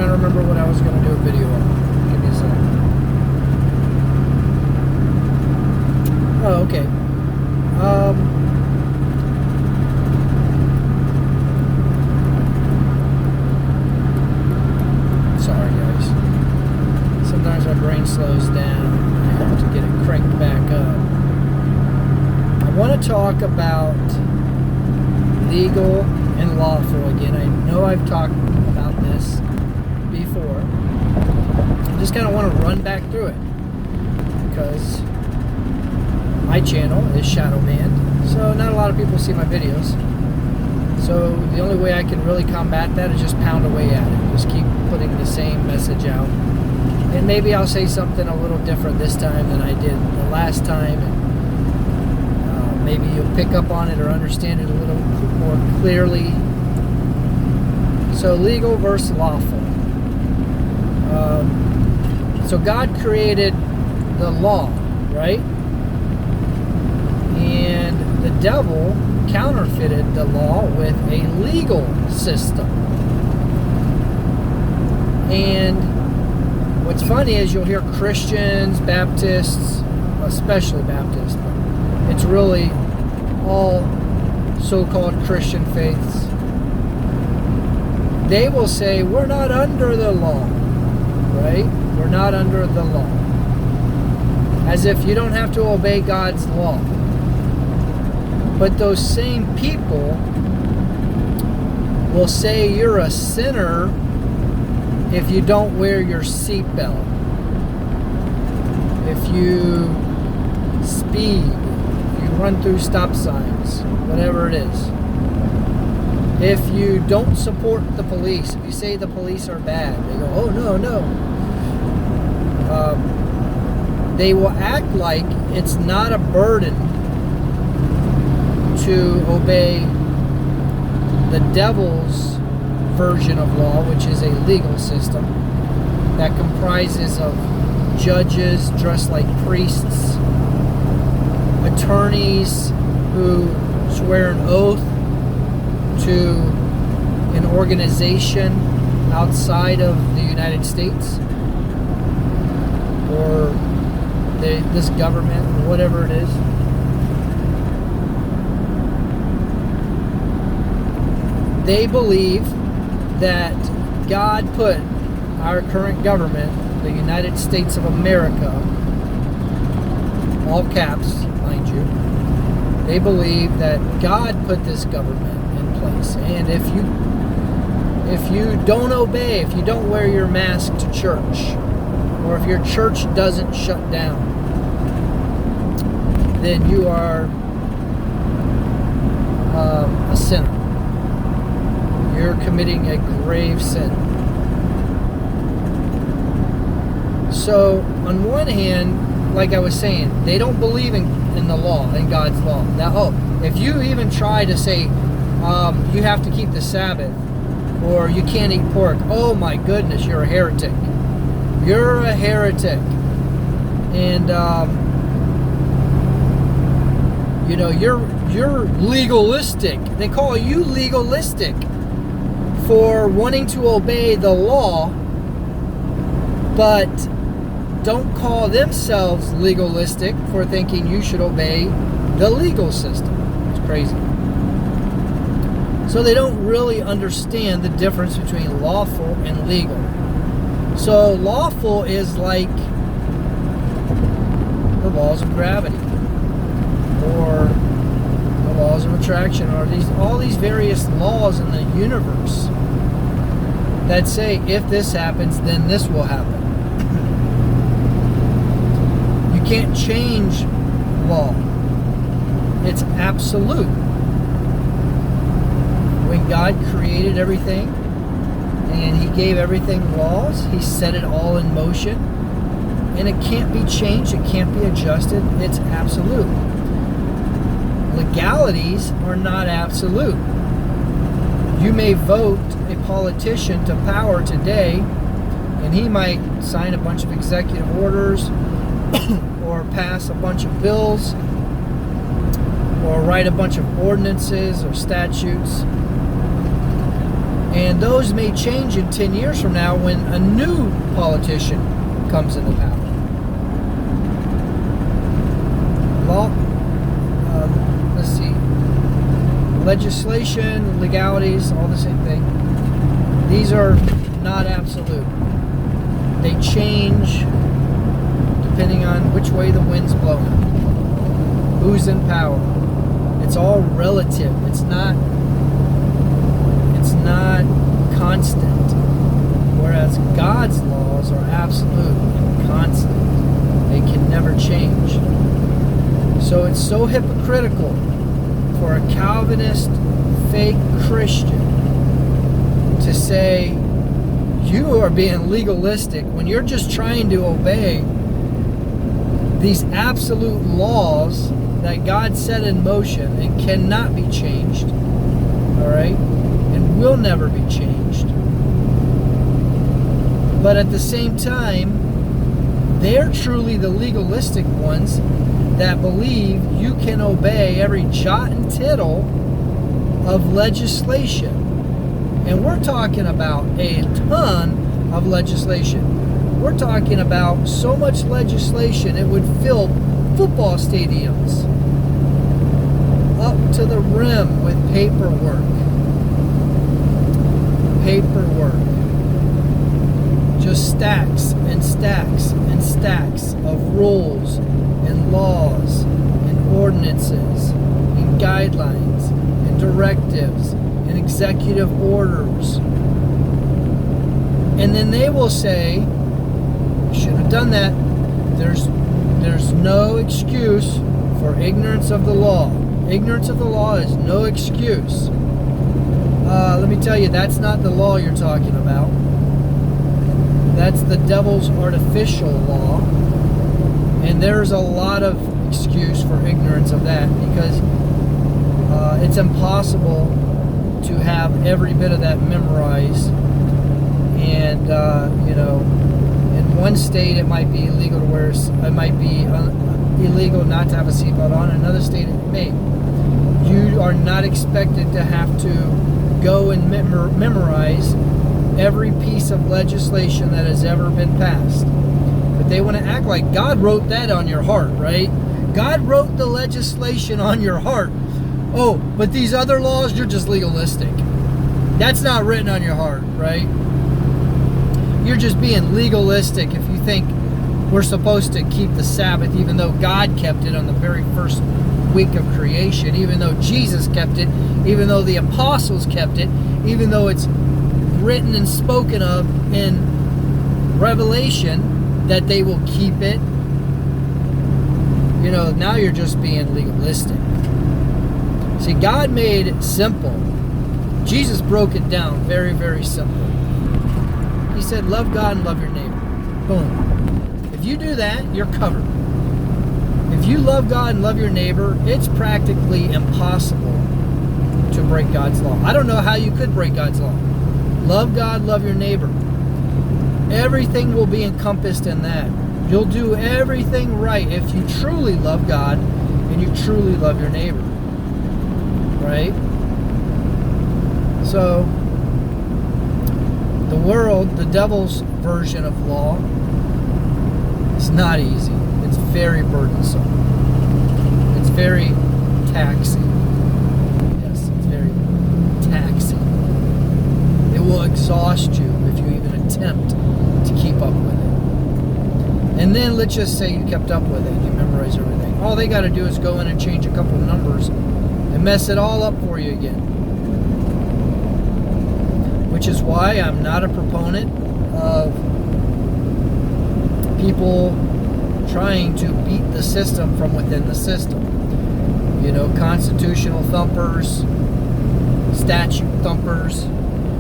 trying to remember what I was going to do a video on. Give me a second. Oh, okay. Sorry, guys. Sometimes my brain slows down. I have to get it cranked back up. I want to talk about legal and lawful again. I know I've talked about this before. I just kind of want to run back through it because my channel is Shadow Man, so not a lot of people see my videos. So the only way I can really combat that is just pound away at it. Just keep putting the same message out. And maybe I'll say something a little different this time than I did the last time. And maybe you'll pick up on it or understand it a little more clearly. So legal versus lawful. So God created the law, right? And the devil counterfeited the law with a legal system. And what's funny is you'll hear Christians, Baptists, especially Baptists, but it's really all so-called Christian faiths. They will say, we're not under the law, right? We're not under the law. As if you don't have to obey God's law. But those same people will say you're a sinner if you don't wear your seatbelt. If you speed, if you run through stop signs, whatever it is. If you don't support the police, if you say the police are bad, they go, oh no, no. They will act like it's not a burden to obey the devil's version of law, which is a legal system that comprises of judges dressed like priests, attorneys who swear an oath to an organization outside of the United States or this government, or whatever it is. They believe that God put our current government, the United States of America, all caps, mind you, they believe that God put this government in place. And if you don't obey, if you don't wear your mask to church, or if your church doesn't shut down, then you are a sinner. You're committing a grave sin. So, on one hand, like I was saying, they don't believe in the law, in God's law. Now, if you even try to say you have to keep the Sabbath, or you can't eat pork, oh my goodness, you're a heretic. You're a heretic. And you're legalistic. They call you legalistic for wanting to obey the law, but don't call themselves legalistic for thinking you should obey the legal system. It's crazy. So they don't really understand the difference between lawful and legal. So lawful is like the laws of gravity, or the laws of attraction, or all these various laws in the universe that say if this happens, then this will happen. You can't change law. It's absolute. When God created everything and He gave everything laws, He set it all in motion, and it can't be changed, it can't be adjusted. It's absolute. Legalities are not absolute. You may vote a politician to power today, and he might sign a bunch of executive orders or pass a bunch of bills or write a bunch of ordinances or statutes. And those may change in 10 years from now when a new politician comes into power. Let's see. Legislation, legalities, all the same thing. These are not absolute. They change depending on which way the wind's blowing, who's in power. It's all relative. It's not constant. Whereas God's laws are absolute and constant. They can never change. So it's so hypocritical for a Calvinist fake Christian to say you are being legalistic when you're just trying to obey these absolute laws that God set in motion and cannot be changed, all right, and will never be changed. But at the same time, they're truly the legalistic ones that believe you can obey every jot and tittle of legislation. And we're talking about a ton of legislation. We're talking about so much legislation it would fill football stadiums up to the rim with paperwork. Just stacks and stacks and stacks of rules and laws and ordinances and guidelines and directives and executive orders. And then they will say, should have done that. There's no excuse for ignorance of the law. Ignorance of the law is no excuse. Let me tell you, that's not the law you're talking about. That's the devil's artificial law. And there's a lot of excuse for ignorance of that because it's impossible to have every bit of that memorized. And, in one state it might be illegal to wear, it might be illegal not to have a seatbelt on. In another state it may. You are not expected to have to go and memorize every piece of legislation that has ever been passed. But they want to act like God wrote that on your heart, right? God wrote the legislation on your heart. Oh, but these other laws, you're just legalistic. That's not written on your heart, right? You're just being legalistic if you think we're supposed to keep the Sabbath even though God kept it on the very first week of creation, even though Jesus kept it, even though the apostles kept it, even though it's written and spoken of in Revelation that they will keep it. Now you're just being legalistic. See, God made it simple. Jesus broke it down very, very simple. He said, love God and love your neighbor. Boom. If you do that, you're covered. If you love God and love your neighbor, it's practically impossible to break God's law. I don't know how you could break God's law. Love God, love your neighbor. Everything will be encompassed in that. You'll do everything right if you truly love God and you truly love your neighbor. Right? So, the world, the devil's version of law, is not easy. It's very burdensome. It's very taxing. Yes, it's very taxing. It will exhaust you if you even attempt to keep up with it. And then let's just say you kept up with it. You memorize everything. All they got to do is go in and change a couple of numbers and mess it all up for you again. Which is why I'm not a proponent of people trying to beat the system from within the system. Constitutional thumpers, statute thumpers.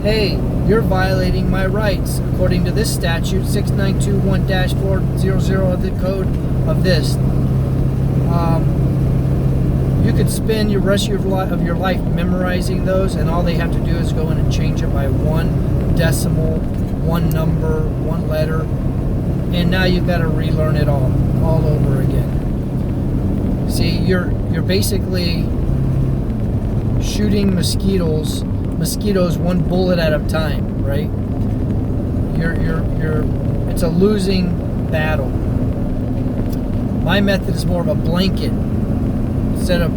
Hey, you're violating my rights according to this statute 6921-400 of the code of this. You could spend the rest of your life memorizing those, and all they have to do is go in and change it by one decimal, one number, one letter, and now you've got to relearn it all over again. See, you're basically shooting mosquitoes mosquitoes one bullet at a time, right? It's a losing battle. My method is more of a blanket. Instead of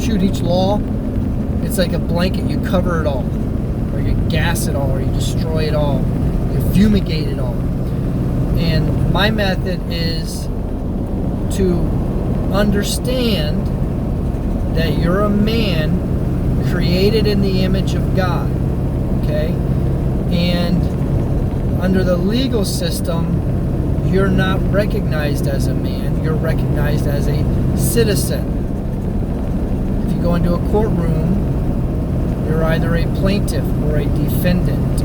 shoot each law, it's like a blanket. You cover it all, or you gas it all, or you destroy it all, you fumigate it all. And my method is to understand that you're a man created in the image of God, okay? And under the legal system, you're not recognized as a man, you're recognized as a citizen. If you go into a courtroom, you're either a plaintiff or a defendant.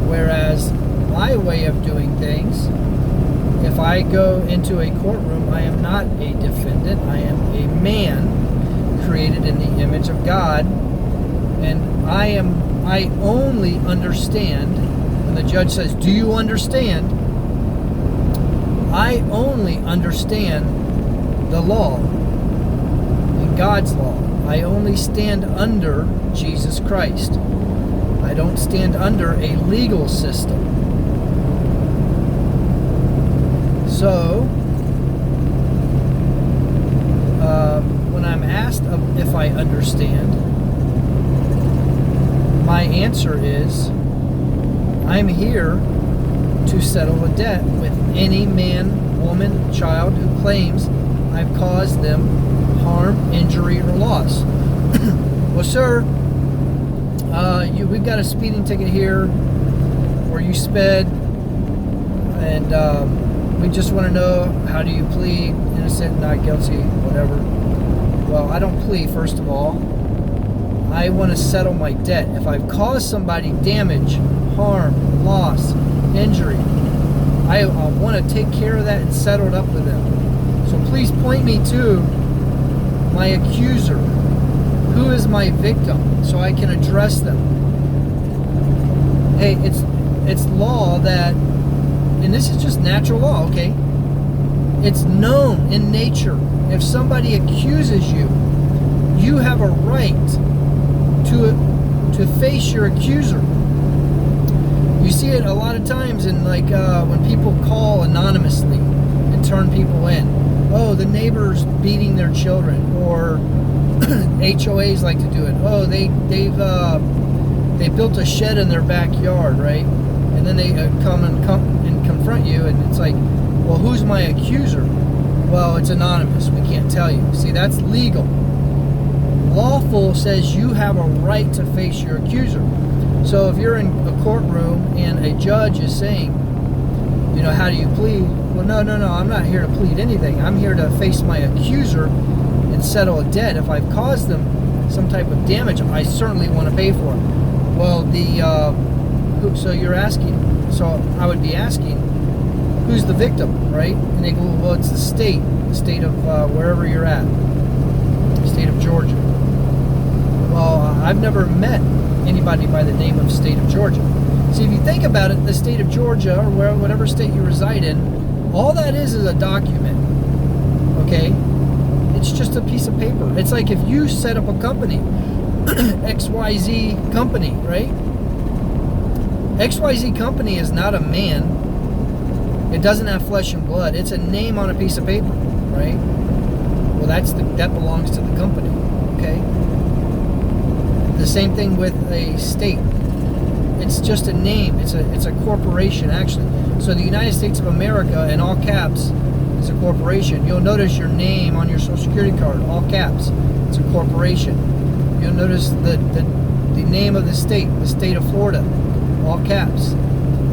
Whereas my way of doing things, if I go into a courtroom, I am not a defendant. I am a man created in the image of God, and I only understand when the judge says, "Do you understand?" I only understand the law and God's law. I only stand under Jesus Christ. I don't stand under a legal system. So, when I'm asked if I understand, my answer is, I'm here to settle a debt with any man, woman, child who claims I've caused them harm, injury, or loss. Well, sir, we've got a speeding ticket here where you sped, and we just want to know, how do you plead? Innocent, not guilty, whatever. Well, I don't plead, first of all. I want to settle my debt. If I've caused somebody damage, harm, loss, injury, I want to take care of that and settle it up with them. So please point me to my accuser. Who is my victim, so I can address them? Hey, it's law that, and this is just natural law, okay? It's known in nature. If somebody accuses you, you have a right to face your accuser. You see it a lot of times in, like, when people call anonymously and turn people in. Oh, the neighbor's beating their children, or HOAs like to do it. Oh, they built a shed in their backyard, right? And then they come and confront you, and it's like, well, who's my accuser? Well, it's anonymous. We can't tell you. See, that's legal. Lawful says you have a right to face your accuser. So if you're in a courtroom and a judge is saying, how do you plead? Well, no, I'm not here to plead anything. I'm here to face my accuser and settle a debt. If I've caused them some type of damage, I certainly want to pay for it. Well, so you're asking, so I would be asking, who's the victim, right? And they go, well, it's the state of wherever you're at, the state of Georgia. Well, I've never met anybody by the name of state of Georgia. See, if you think about it, the state of Georgia, or whatever state you reside in, all that is a document, okay? It's just a piece of paper. It's like if you set up a company, XYZ company, right? XYZ company is not a man. It doesn't have flesh and blood. It's a name on a piece of paper, right? Well, that belongs to the company, okay? The same thing with a state. It's just a name. It's a corporation, actually. So the United States of America, in all caps, is a corporation. You'll notice your name on your Social Security card, all caps. It's a corporation. You'll notice the name of the state of Florida, all caps.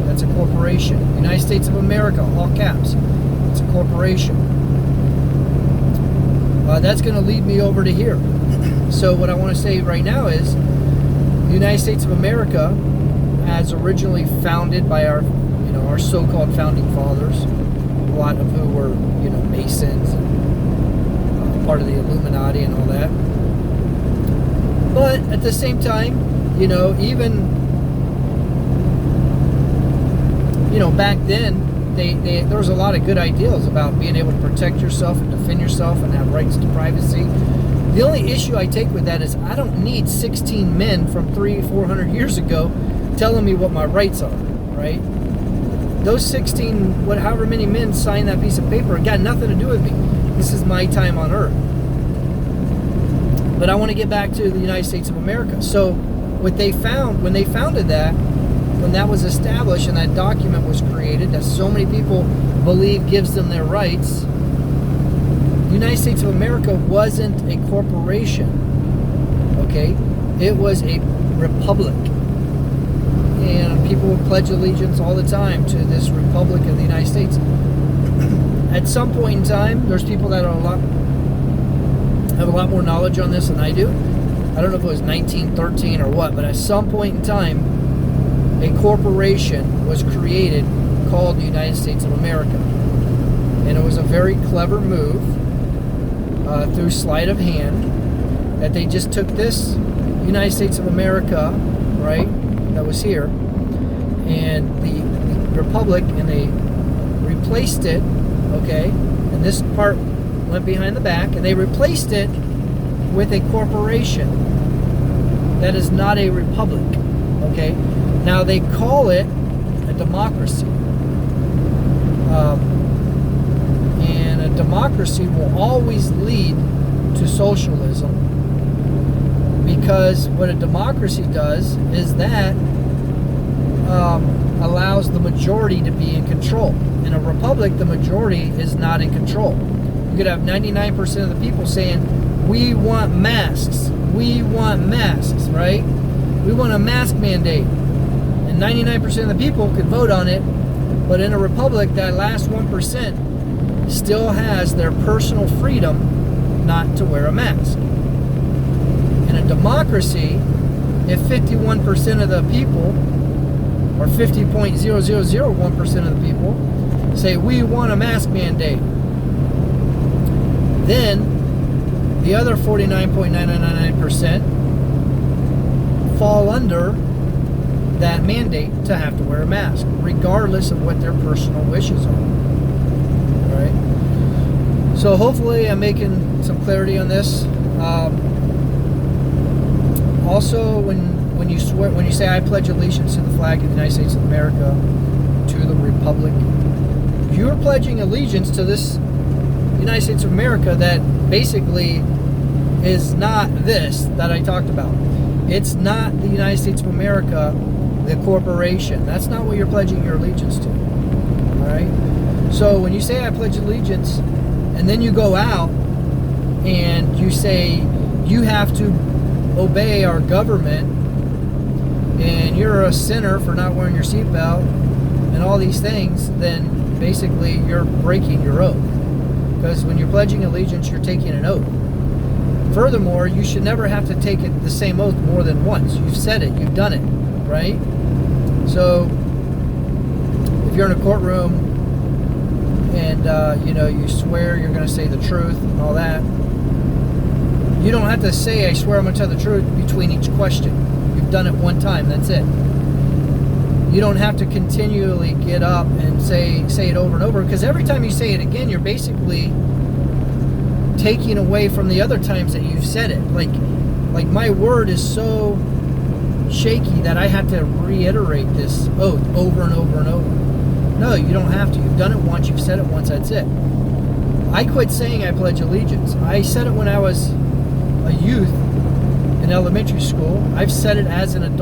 That's a corporation. United States of America, all caps. It's a corporation. That's going to lead me over to here. So what I want to say right now is, the United States of America, as originally founded by our so-called founding fathers, a lot of who were, Masons and part of the Illuminati and all that. But at the same time, even back then, there's a lot of good ideals about being able to protect yourself and defend yourself and have rights to privacy. The only issue I take with that is I don't need 16 men from 300-400 years ago telling me what my rights are, right? Those 16, however many men signed that piece of paper, it got nothing to do with me. This is my time on Earth. But I want to get back to the United States of America. So what they found, when they founded that, when that was established and that document was created that so many people believe gives them their rights, the United States of America wasn't a corporation, okay? It was a republic. And people would pledge allegiance all the time to this republic of the United States. At some point in time, there's people that are have a lot more knowledge on this than I do. I don't know if it was 1913 or what, but at some point in time, a corporation was created called the United States of America. And it was a very clever move through sleight of hand that they just took this United States of America, right, that was here, and the Republic, and they replaced it, okay, and this part went behind the back, and they replaced it with a corporation that is not a republic, okay? Now they call it a democracy, and a democracy will always lead to socialism, because what a democracy does is that allows the majority to be in control. In a republic, the majority is not in control. You could have 99% of the people saying, we want masks, right? We want a mask mandate. And 99% of the people could vote on it, but in a republic, that last 1% still has their personal freedom not to wear a mask. In a democracy, if 51% of the people, or 50.0001% of the people, say we want a mask mandate, then the other 49.999% fall under that mandate to have to wear a mask, regardless of what their personal wishes are. All right. So hopefully I'm making some clarity on this. Also, when you say I pledge allegiance to the flag of the United States of America, to the Republic, you're pledging allegiance to this United States of America that basically is not this that I talked about. It's not the United States of America, the corporation. That's not what you're pledging your allegiance to. All right? So when you say I pledge allegiance, and then you go out and you say you have to obey our government, and you're a sinner for not wearing your seatbelt and all these things, then basically you're breaking your oath. Because when you're pledging allegiance, you're taking an oath. Furthermore, you should never have to take the same oath more than once. You've said it, you've done it, right? So if you're in a courtroom and you swear you're going to say the truth and all that, you don't have to say I swear I'm going to tell the truth between each question. You've done it one time, that's it. You don't have to continually get up and say it over and over, because every time you say it again, you're basically taking away from the other times that you've said it. Like my word is so shaky that I have to reiterate this oath over and over and over. No, you don't have to. You've done it once, you've said it once, that's it. I quit saying I pledge allegiance. I said it when I was a youth in elementary school. I've said it as an adult.